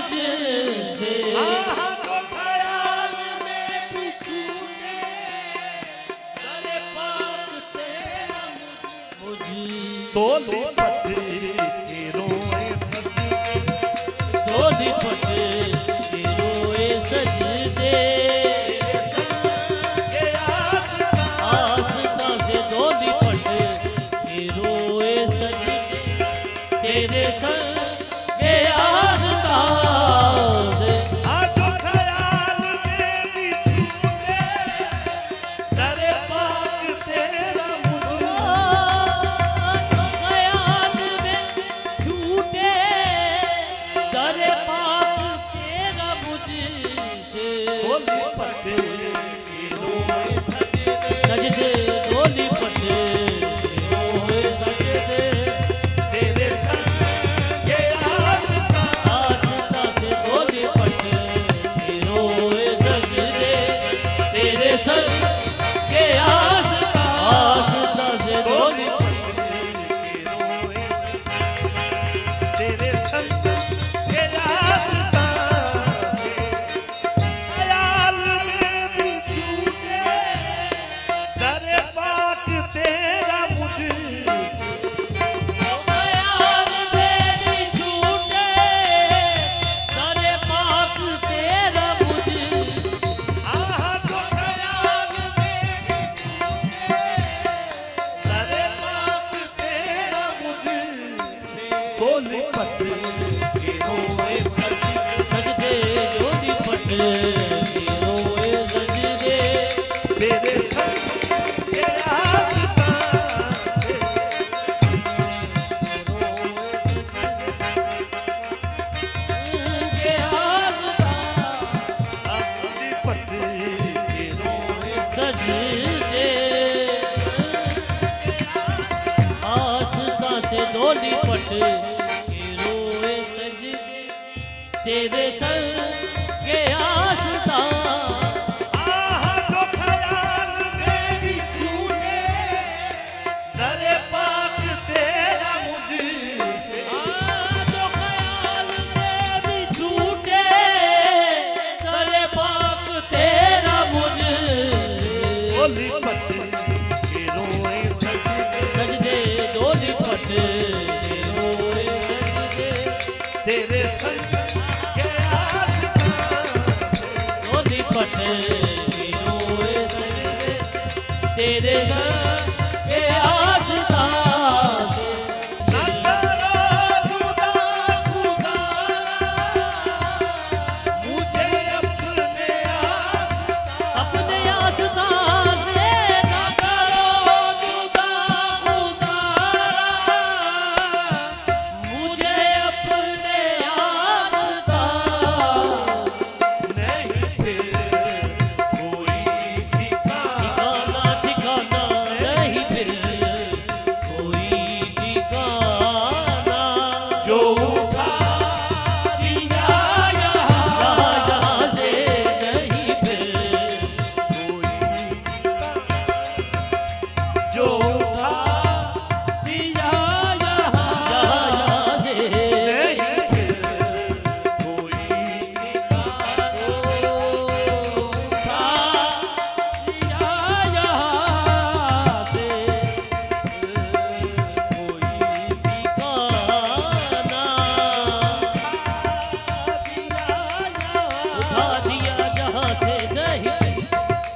मुझसे। तो ख्याल में भी छूटे तेरे पाक तेरा मुझ तो लिपट के रोए सजदे, तो लिपट के रोए सजदे, आस्था से दो लिपट के रोए सजदे, तेरे संग के आस्था से। तो ख्याल में भी छूटे तेरे पाक तेरा मुझ तो ख्याल में झूठे दरे पाक तेरा मुझसे। तो लिपट के रोए सजदे, सजदे दो लिपट के रोए सजदे, तेरे संग के आस्था आस्था से दो लिपट के रोए सजदे, तेरे संग के आस्था से दो लिपट के रोए तेरे संग के आस्था से। ख्याल में भी छूटे तेरे पाक तेरा मुझसे। ख्याल में भी छूटे दरे पाक तेरा मुझसे। तो ख्याल में भी छूटे तेरे पाक तेरा मुझसे। तो लिपट के रोए सजदे, सजदे जो लिपट के रोए सजदे, तेरे संग के आस्था से। के आस्था लिपट के रोए सजदे, आस्था से दो लिपट के रोए सजदे, तेरे संग के आस्था। तो ख्याल में भी छूटे तेरे पाक तेरा मुझसे। तो ख्याल में भी छूटे दरे पाक तेरा मुझसे। ओ लिपट के रोए सजदे, सजदे दो लिपट के रोए सजदे, तेरे संग